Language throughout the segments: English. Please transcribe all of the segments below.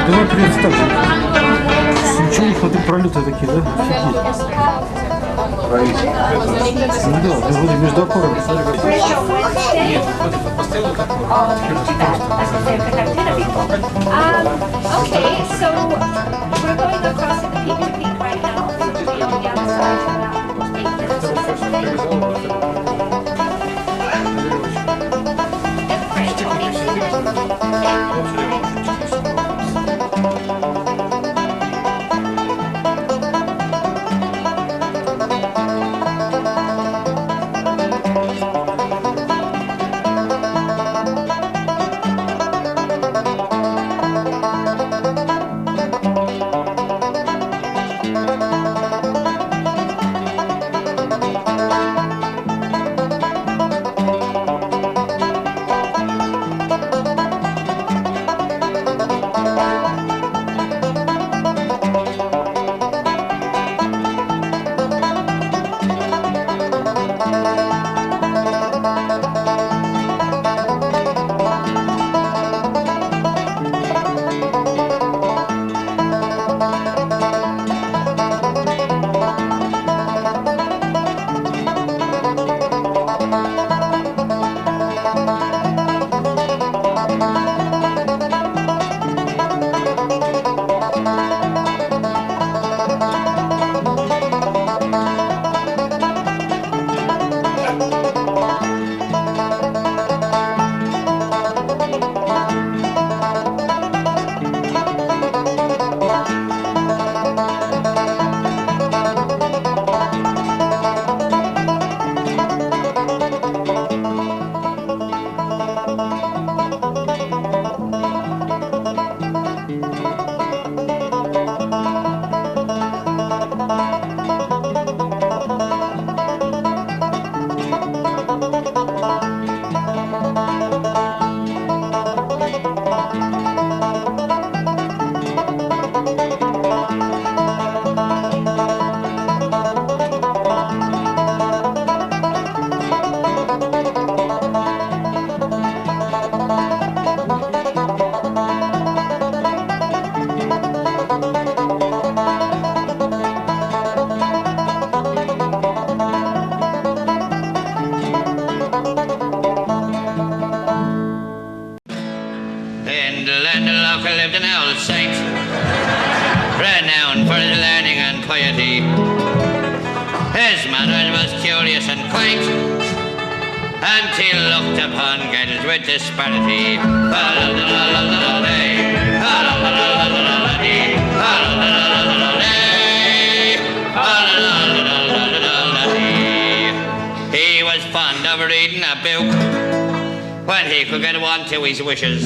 Давай представь. Ничего не хватит, пролеты такие, да? Офигеть. Ну да, вроде между опорами. Okay, so we're going across to the picture peak right now. We'll be on the other side of about 8 minutes or something. Lived an old saint, renowned for his learning and piety. His manners was curious and quaint, until looked upon guided with disparity. He was fond of reading a book when he could get one to his wishes.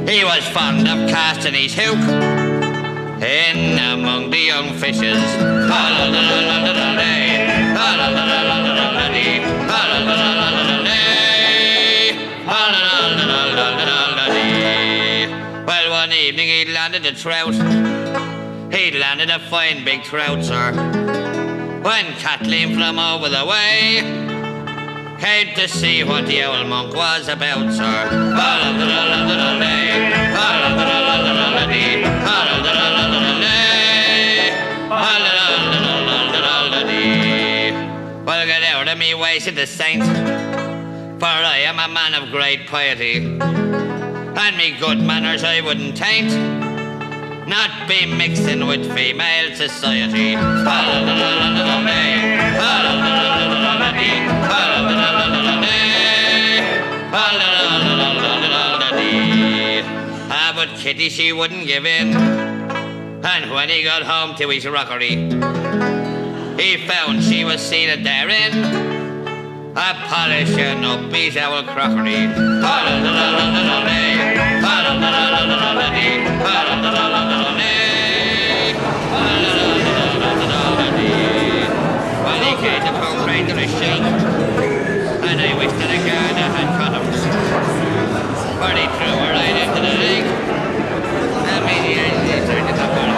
He was fond of casting his hook in among the young fishes. Well, one evening he landed a trout. He landed a fine big trout, sir. When Kathleen from over the way came to see what the old monk was about, sir. Well, get out of me way, said the saint, for I am a man of great piety, and me good manners I wouldn't taint, not be mixing with female society. But Kitty, she wouldn't give in, and when he got home to his rockery, he found she was seated therein, a polishing up his old crockery. Well, he came to pound right to the shake, and I wished that a gardener had cut him, for he threw her right into the lake. I mean, he turned it up on him.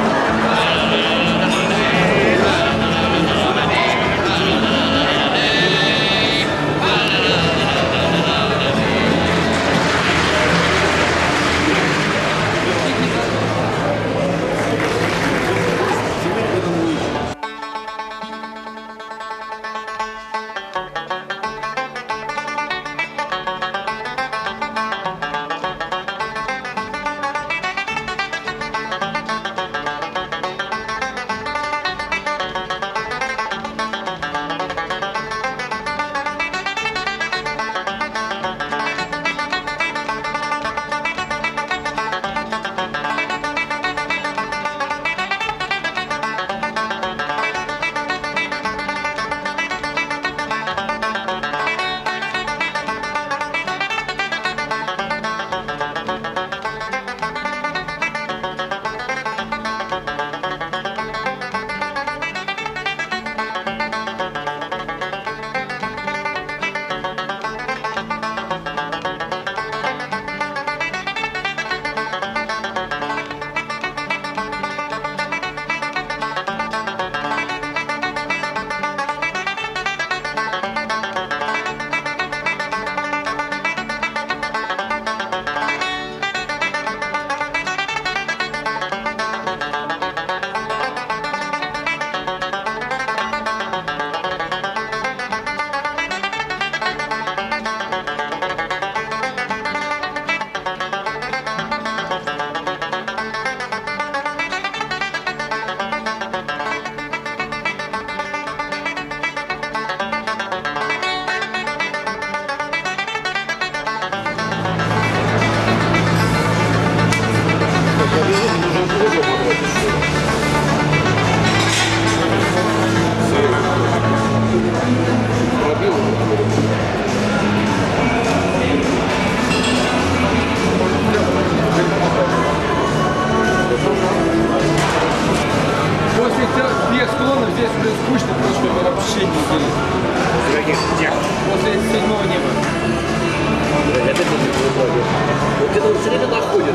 все время находят.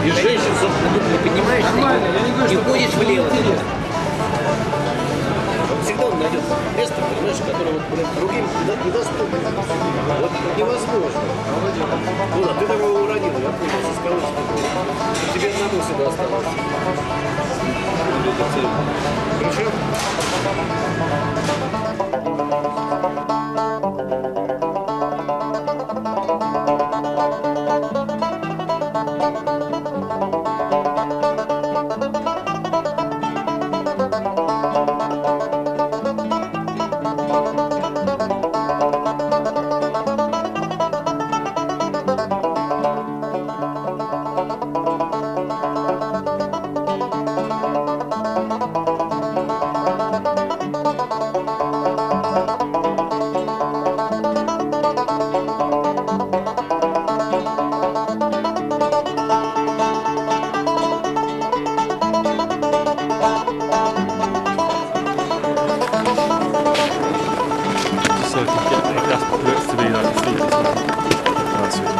И женщин, собственно, ты поднимаешь и ходишь влево. Всегда он найдет место, понимаешь, которое вот, блин, другим недоступно. Вот невозможно. Ну да, ты такого уронил, я понял, со скалы спрыгнул. Тебе одному всегда осталось. Хорошо? So to get like that looks to be like the feet as well. That's it.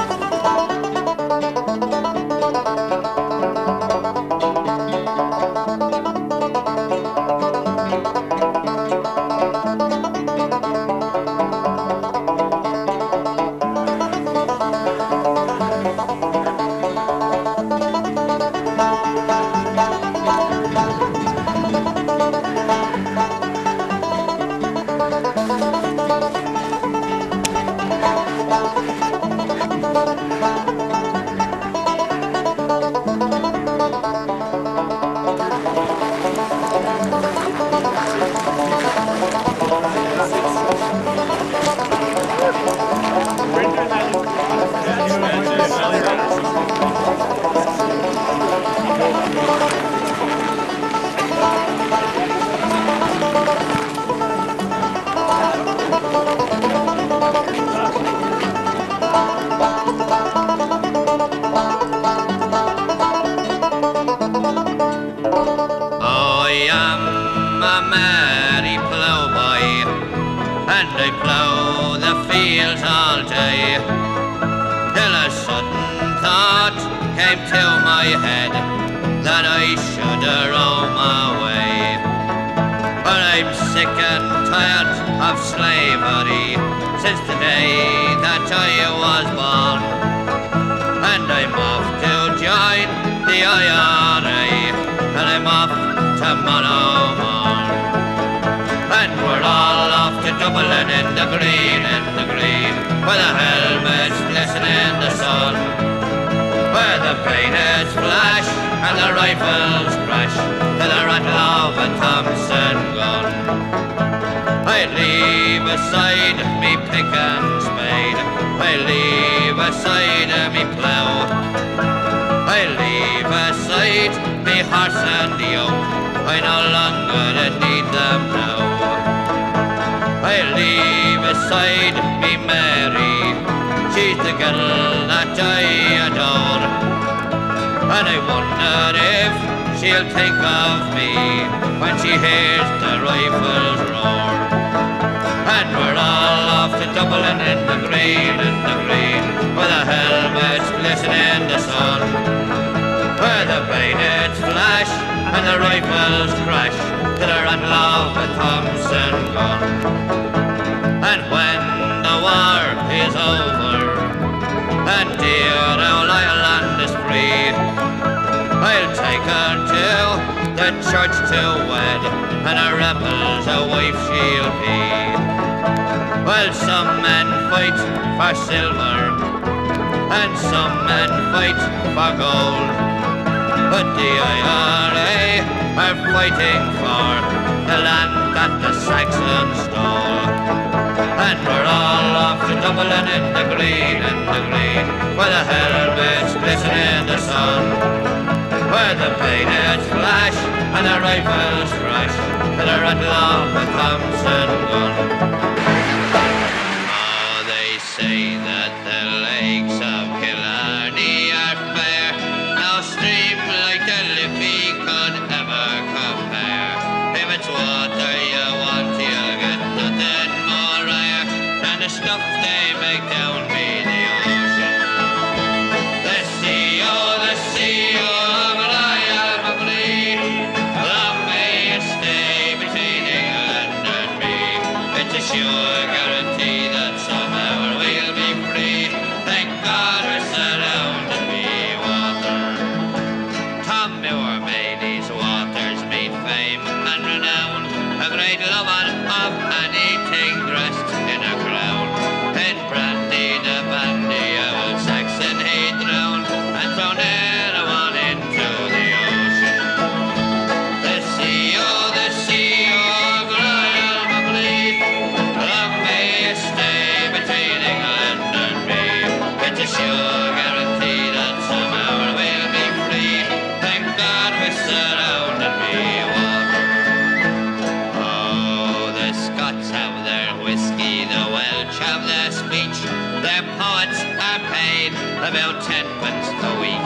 I am a merry ploughboy, and I plough the fields all day, till a sudden thought came to my head that I should roam away. For I'm sick and tired of slavery since the day that I was born, and I'm off to join the IRA, and I'm off tomorrow morn. And we're all off to Dublin in the green, where the helmets glisten in the sun, where the bayonets flash and the rifles crash to the rattle of a Thompson gun. I leave aside me pick and spade, I leave aside me plough, I leave aside me horse and yoke, I no longer need them now. I leave aside me Mary, she's the girl that I adore, and I wonder if she'll think of me when she hears the rifles roar. And we're all off to Dublin in the green, where the helmets glisten in the sun, where the bayonets flash and the rifles crash to the rattle of a Thompson gun. And when the war is over and dear old Ireland is free, I'll take her to the church to wed, and a rebel's a wife she'll be. Well, some men fight for silver and some men fight for gold, but the IRA are fighting for the land that the Saxons stole. And we're all off to Dublin in the green, where the helmets glisten in the sun, where the bayonets flash and the rifles crash to the rattle of a Thompson gun. Oh, they say that the lakes of Killarney are fair, no stream like the Liffey could ever compare. If it's water you want, you'll get nothing more rare than the stuff they make down by the ocean. The eightpence a week,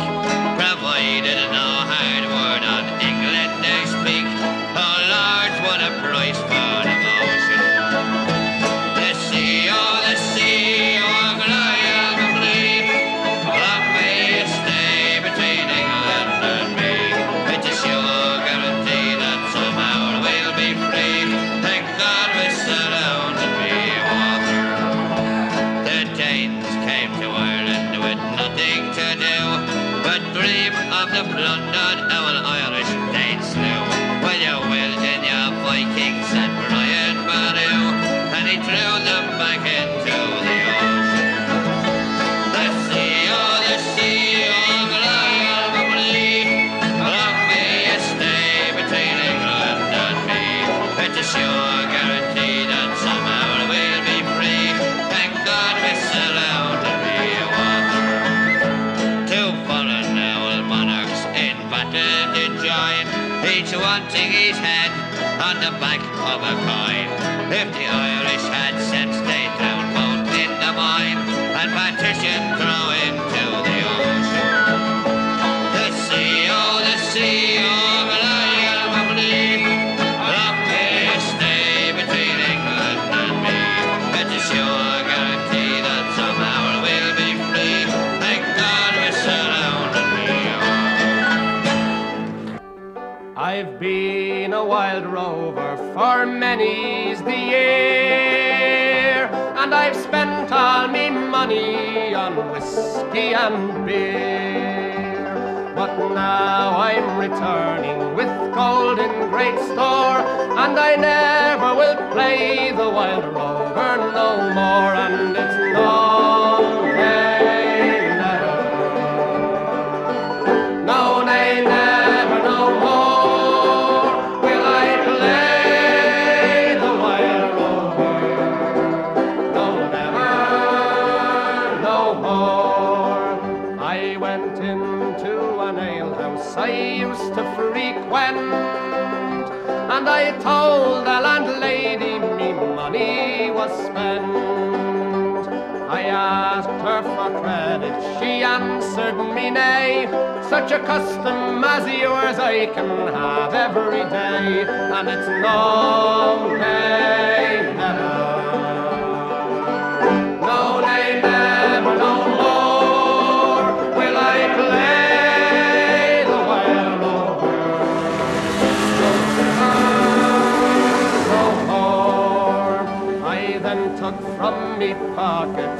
provided no hard word on England they speak. Oh Lord, what a price for devotion. The sea, oh Goliath of Lee, long may it stay between England and me. It's a sure guarantee that somehow we'll be free. Thank God we're surrounded by water. The Danes came to Ireland with nothing to do but dream of the plundered owl Irish they'd slew. Well, you will in your Vikings and Brian Boru, and he threw them back into the ocean. The sea, oh Goliath of Lee, long may it stay between England and me. It's a sure guarantee that somehow we'll be free. Thank God we're surrounded by water. Two foreign owl monarchs in battle did join, each wanting his head on the back of a coin. If the Irish had sense, they'd drown both in the mine and partition throw into the ocean. The sea, oh Goliath of Lee, long may it stay between England and me. It's a sure guarantee that somehow we'll be free. Thank God we're surrounded by water. I've been a wild rover for many's the year, and I've spent all me money on whiskey and beer. But now I'm returning with gold in great store, and I never will play the wild rover no more, and it's no, nay, never. No, nay, never, no more will I play the wild rover. No, never, no more. I went into an alehouse I used to frequent, and I told the landlady me money was spent. I asked her for credit, she answered me nay. Such a custom as yours I can have every day, and it's no, nay, never. No, nay, never, no more will I play the wild rover. No more. I then took from me pocket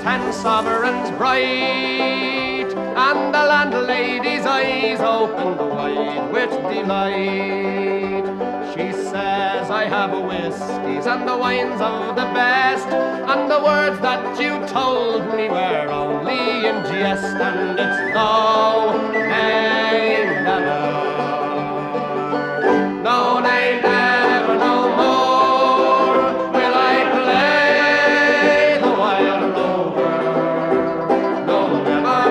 10 sovereigns bright, and the landlady's eyes opened wide with delight. She says, I have whiskies and the wines of the best, and the words that you told me were only in jest, and it's no, nay, never. No, nay, never, no more will I play the wild rover. No, never,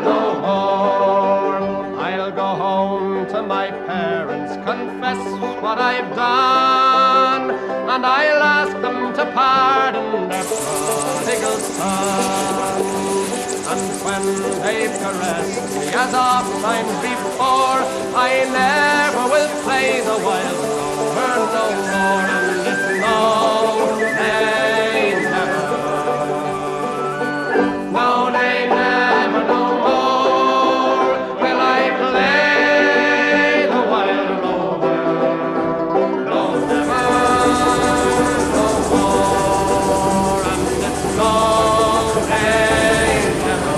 no more. I'll go home to my parents, confess what I've done, and I'll ask them to pardon their prodigal son. And when they've caressed me as oft times before, I never will play the wild rover no more, and it's no, nay, never. No, nay, never, no more will I play the wild rover. No, never, no more, and it's no, nay, never.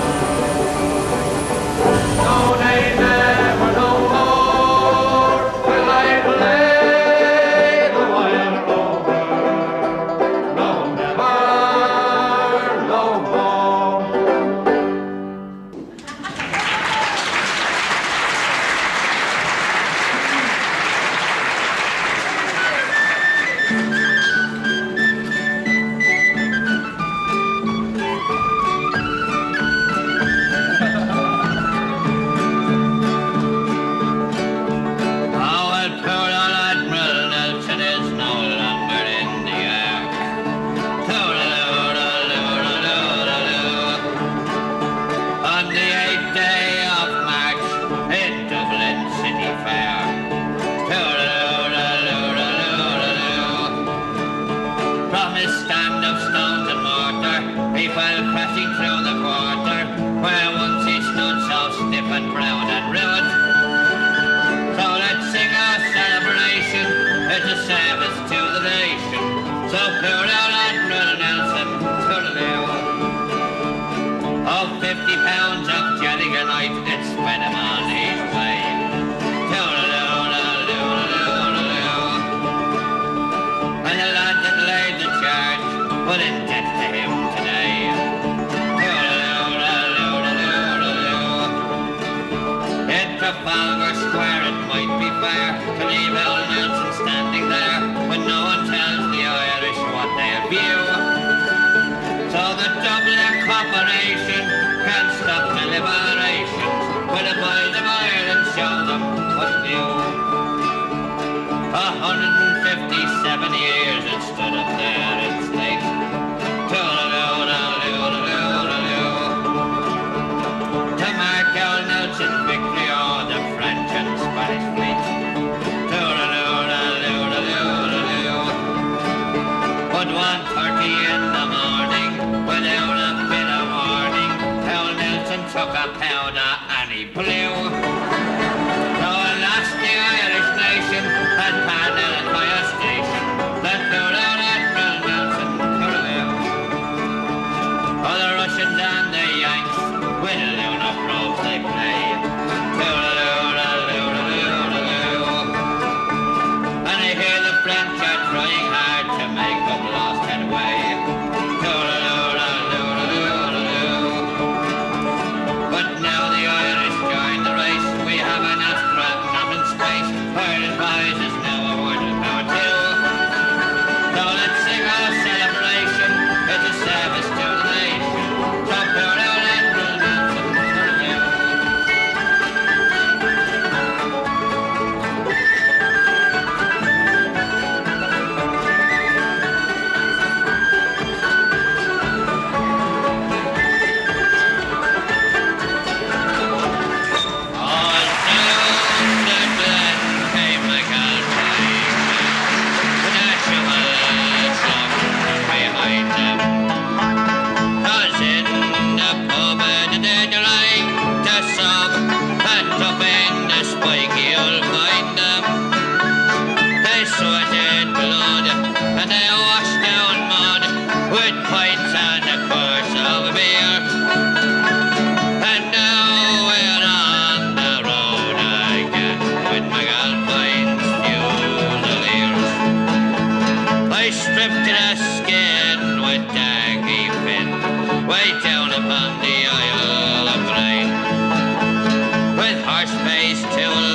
No, nay, never, no more will I play the wild rover. Trafalgar Square, it might be fair to leave old Nelson standing there when no one tells the Irish what they'll view. So the Dublin Corporation can stop the liberations when the boys of Ireland show them what's new. 157 years it stood up there in state. To mark old Nelson's victory o'er the French and Spanish fleet. But 1:30 in the morning, without a bit of warning, old Nelson took a powder and he blew. So at last the Irish nation had Parnell and higher station, that threw down Admiral Nelson to review. Oh, the Russians and the Yanks, with the lunar probes they play. And I hear the French are trying hard to make up lost headway. But now the Irish join the race. We have an astronaut not in space. Ireland boys is now a world of power too. So let's sing our celebration. It's a service to the nation. So pour out Admiral Nelson for you. All down the glen came the Galway, the national song behind them. 'Cause in the pub and the delight, the song, and up in the spiky you'll find them. They sweated blood and they washed down mud with pints and a course of beer. And now we're on the road again with my Galpine's Fusiliers. I stripped to the skin with Daggy Finn, way down upon the Isle of Grain. With horse-faced tool,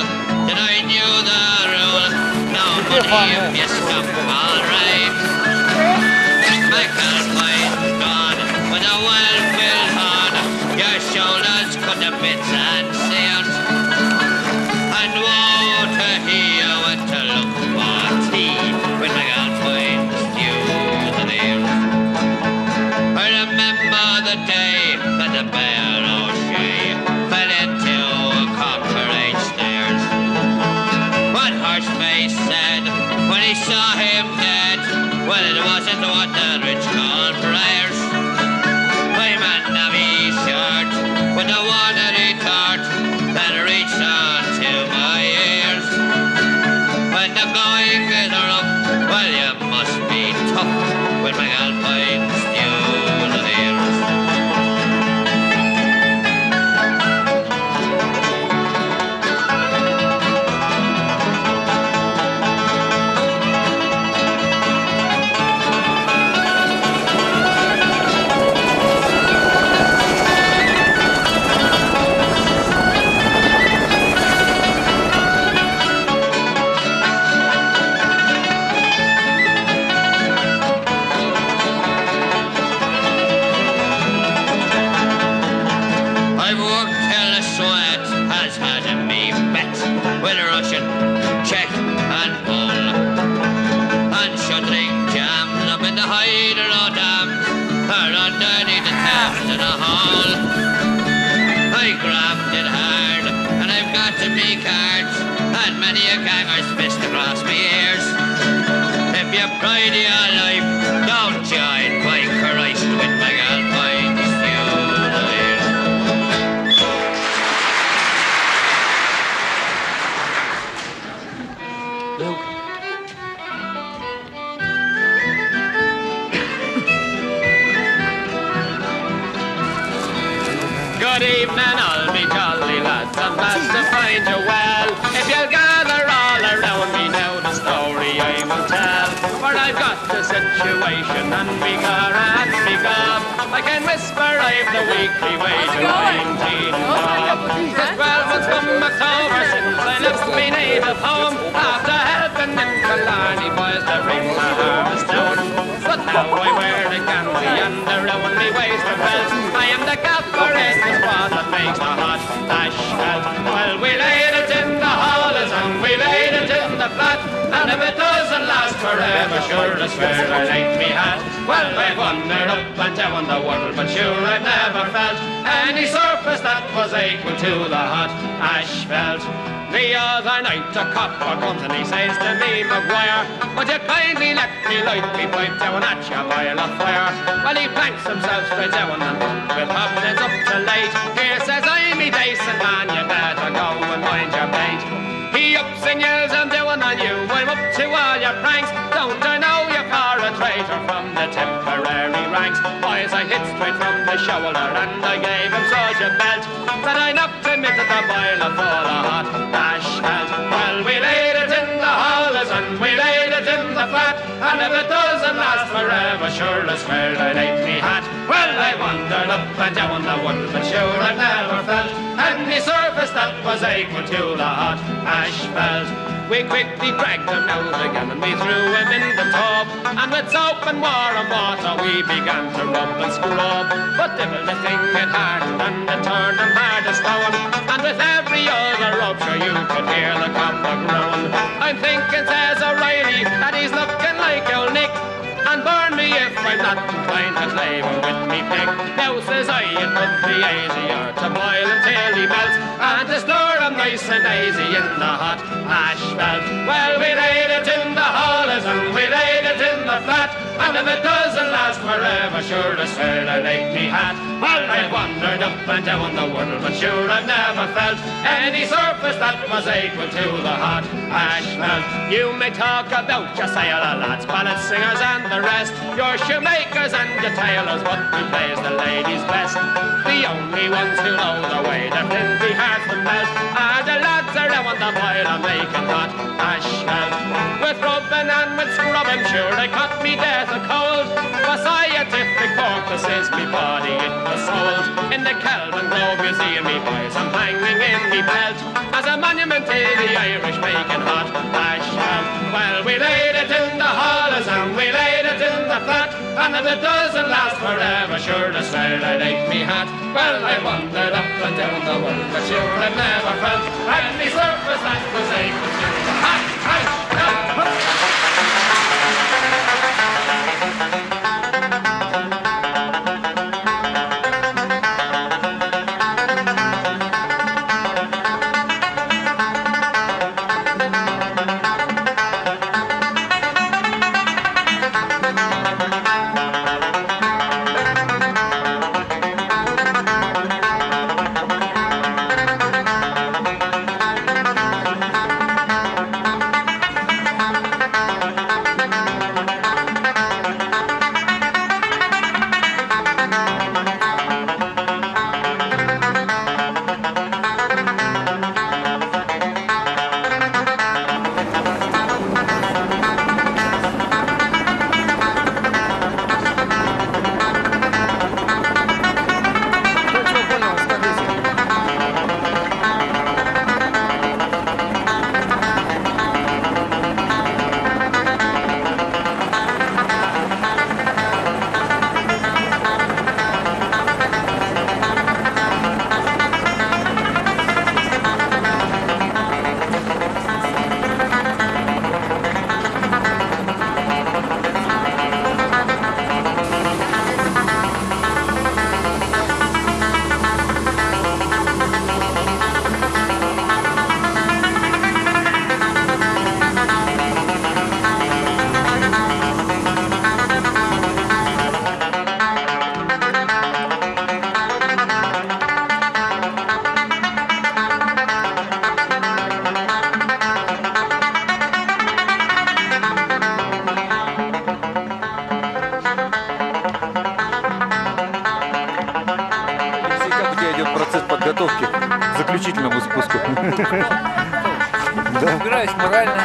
that I knew the rule, no money if you stop all right. My Galpine's gone with a well-filled horn, your shoulders cut to bits and seams. And woe to he who went to look for tea with my Galpine's Fusiliers. I remember the day that the Bear O'Shea fell into Cockerage stairs. What Horseface said when he saw him dead, well, it wasn't what the rich call prayers. My man Navy shirt with the watery tart that reached on to my ears. When the going is rough, well, you must be tough with my Alpine Fusiliers. I've worked till the sweat has had me bet with Russian, Czech and Pole. And shuttering jams up in the Hydro Dam or underneath the Thames in a hall. I grabbed it hard and I've got to be cards and many a ganger's fist across me ears. If you pride of your life, don't join by Christ with my Alpine Fusiliers. Good evening, all me jolly lads. I'm glad to find you well. If you'll gather all around me now, the story I will tell. For I've got the situation and me car and me gob. I can whisper I've the weekly wage of 19 bob. 'Tis 12 months from October native home after helping in Killarney boys to bring the harvest down. But now I wear the Gansey and the roundly waisted belt. I am the gaffer in the squad that makes the hot asphalt. Well, we laid it in the hollows and we laid it in the flat, and if it doesn't last forever, sure as fair I like me hat. Well, I've wandered up and down the world, but sure I've never felt any surface that was equal to the hot asphalt. The other night a copper comes and he says to me, Maguire, would you kindly let me light me pipe down at your boil of fire? Well, he planks himself straight down and with hobnails up to late. Here says I, me decent man, you better go and mind your bait. He ups and yells, I'm doing on you, I'm up to all your pranks. Don't I know you for a traitor from the temporary ranks? Boys, I hit straight from the shoulder and I gave him such a belt that I knocked him into the boiler full of hot asphalt. Well, we laid it in the hollows and we laid it in the flat, and if it doesn't last forever, sure as fair I like me hat. Well, I wandered up and down the world, but sure I've never felt any surface that was equal to the hot asphalt. We quickly dragged him out again and we threw him in the tub, and with soap and warm water we began to rub and scrub. But devil the thing it hardened and it turned him hard as stone, and with every other rupture you could hear the copper groan. I'm thinking, says O'Reilly, that he's looking like old Nick, and burn me if I'm not inclined to claim him with me pick. Now says I, it would be easier to boil him till he melts, and to stir him nice and easy in the hot asphalt. Well, we laid it in the hollows and we laid it in the flat, and if it doesn't last forever, sure as fair I like me hat. Well, I've wandered up and down the world, but sure I've never felt any surface that was equal to the hot asphalt. You may talk about your sailor lads, ballad singers and the rest, your shoemakers and your tailors, but who plays the ladies best? The only ones who know the way their flinty hearts to melt are the lads around the boiler making hot asphalt. With rubbing and with scrubbing, sure I caught me death a cold. For scientific purposes, me body it was sold in the Kelvin Globe Museum, me boys, I'm hanging in me belt as a monument to the Irish making hot asphalt. Well, we laid it in the hollows and we laid it in the flat, and if it doesn't last forever, sure as fair I like me hat. Well, I wandered up and down the world, but sure I've never felt any surface that was equal to the hot asphalt. подготовки к заключительному спуску. Разбираюсь морально.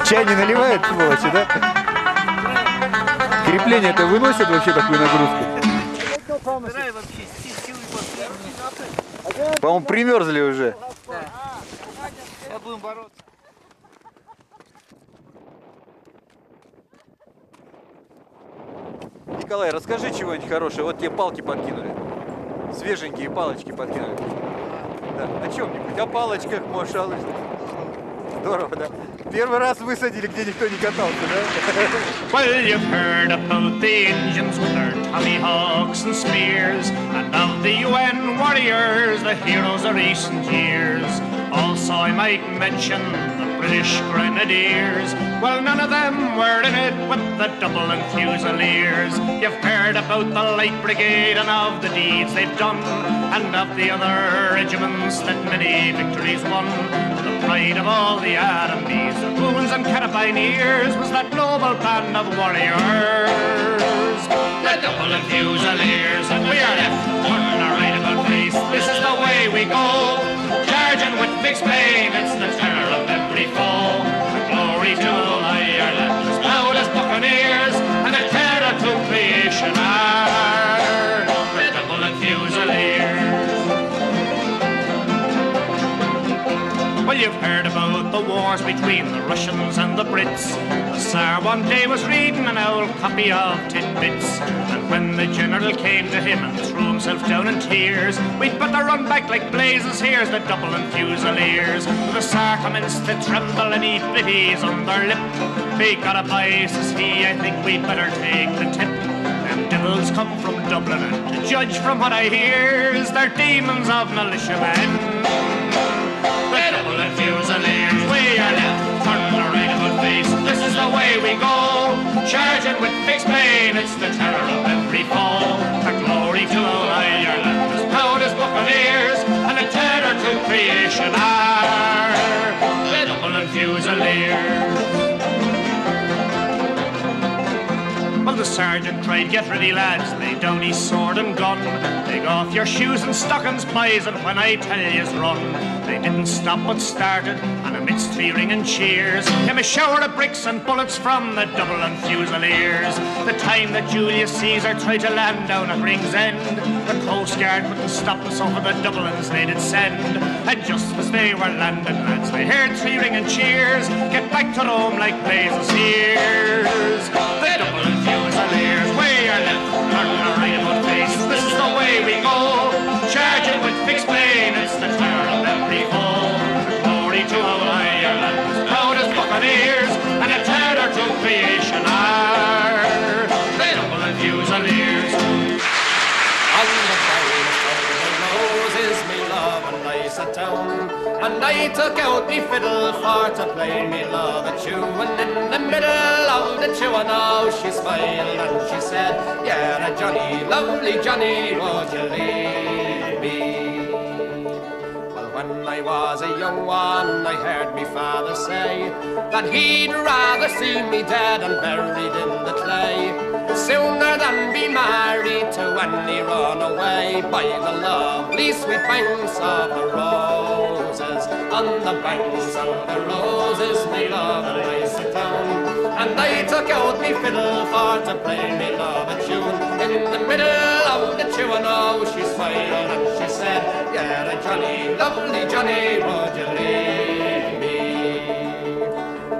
Чай не наливает, сволочи, да? Крепление-то выносит вообще такую нагрузку? Разбираю вообще силы последние. По-моему, примерзли уже. Да. Вот будем бороться. Николай, расскажи чего-нибудь хорошее. Вот тебе палки подкинули. Свеженькие палочки подкинули. Да. О чем-нибудь? О палочках, может, здорово, да? Первый раз высадили, где никто не катался, да? Well, you've heard about the Indians with their tomahawks and spears, and of the UN warriors, the heroes of recent years. Also, I might mention the British Grenadiers. Well, none of them were in it with the double and Fusiliers. You've heard about the Light Brigade and of the deeds they've done, and of the other regiments that many victories won. The pride of all the armies, the Goons and Carabineers, was that noble band of warriors. The double and Fusiliers, and we are left turning our right about face. This is the way we go, charging with fixed pain. It's the terror of every foe. The glory to Ireland, as proud as buccaneers, and the terror to creation are the double and Fusiliers. Well, you've heard about the wars between the Russians and the Brits. The Tsar one day was reading an old copy of Tidbits, and when the general came to him and threw himself down in tears, we'd better run back like blazes, here's the double and Fusiliers. The Tsar commenced to tremble and he bit his underlip. We gotta buy, says he, I think we'd better take the tip. Them devils come from Dublin, and to judge from what I hear, is they're demons of militiamen. The double and Fusiliers, we are left, turning our right about face. This is the way we go, charging with fixed pain. It's the terror of every foe. The glory to Ireland, as proud as buccaneers, and the terror to creation are the double and Fusiliers. Well, the sergeant cried, get ready, lads, lay down his sword and gun. Take off your shoes and stockings, boys, and when I tell yous run. They didn't stop but started, and amidst three ringing cheers came a shower of bricks and bullets from the double and Fusiliers. The time that Julius Caesar tried to land down at Ringsend, the Coast Guard couldn't stop us over the Dublins they did send. And just as they were landing, lads, they heard three ringing cheers. Get back to Rome like blazes here's the double and Fusiliers. We are left, turning our right about face. This is the way we go, charging with fixed pain. It's the terror of every foe. Glory to Ireland, as proud as buccaneers, and a terror to creation are the double and Fusiliers. On the banks of the roses, me love and I sat down, and I took out me fiddle for to play me love a tune. And in the middle of the tune now she smiled and she said, yeah, Johnny, lovely Johnny, would you leave me? Well, when I was a young one, I heard me father say that he'd rather see me dead and buried in the clay sooner than be married to any runaway by the lovely sweet banks of the roses. On the banks of the roses, me love and I sit down, and I took out me fiddle for to play me love a tune. In the middle of the tune, oh, she smiled and she said, yeah, Johnny, lovely Johnny, would you leave me?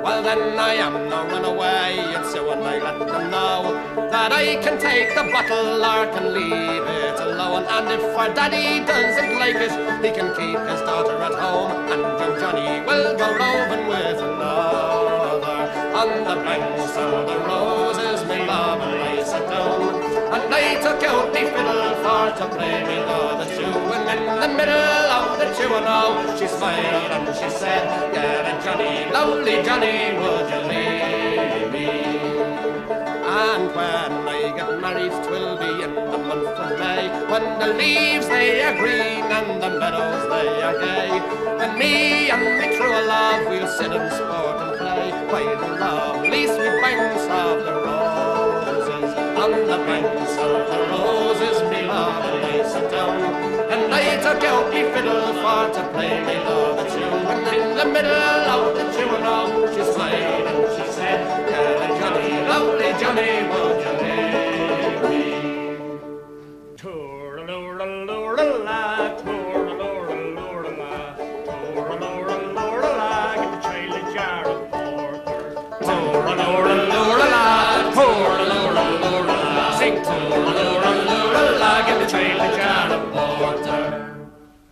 Well, then I am no runaway, and so when I let them know that I can take the bottle or can leave it alone, and if our daddy doesn't like it, he can keep his daughter at home, and young Johnny will go roving with another. On the banks of the roses, me love and I sat down, and I took out me fiddle for to play me love a tune. And in the middle of the tune, oh, she smiled and she said, yeah, Johnny, lovely Johnny, would you leave me? And when I get married, 'twill be in the month of May, when the leaves they are green and the meadows they are gay, and me and me true love we'll sit and sport and play by the lovely sweet banks of the roses. On the banks of the roses, me love and I sit down, and I took out me fiddle for to play me love a tune. And in the middle of the tune, oh, she smiled and she said, yeah, Johnny, lovely Johnny, would you leave me? Toor-a-loor-a-loor-a-la, toor-a-loor-a-loor-a-la, toor-a-loor-a-loor-a-la.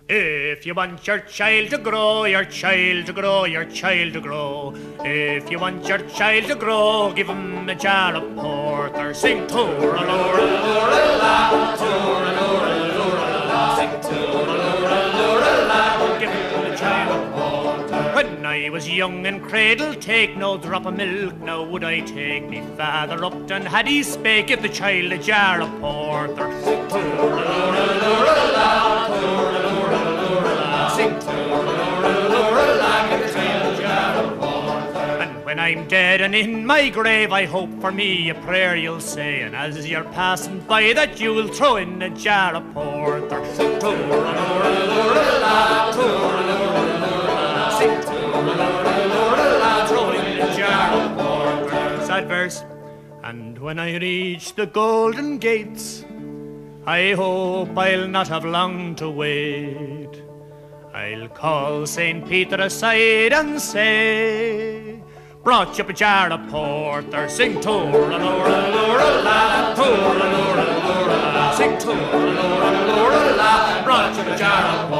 If you want your child to grow, your child to grow, your child to grow. If you want your child to grow, give him a jar of porter. Sing toor-a-loor-a-loor-a-la, toor-a-loor-a-loor-a-la, sing toor-a-loor-a-loor-a-la, give him a jar of porter. When I was young and cradle, take no drop of milk. Now would I take me father up, and had he spake, give the child a jar of porter. Sing toor-a-loor-a-loor-a-la, toor-a-loor-a-loor-a-la, sing toor-a-loor-a-loor-a-la, give the child a jar of porter. And when I'm dead and in my grave, I hope for me a prayer you'll say, and as you're passing by that you'll throw in a jar of porter. Sing toor-a-loor-a-loor-a-la, toor-a-loor-a-loor-a-la, sing toor-a-loor-a-loor-a-la, throw in a jar of porter. Sad verse. And when I reach the golden gates, I hope I'll not have long to wait. I'll call St. Peter aside and say, brought you up a jar of porter. Sing toor-a-loor-a-loor-a-la, toor-a-loor-a-loor-a-la, sing toor-a-loor-a-loor-a-la, brought you up a jar of porter.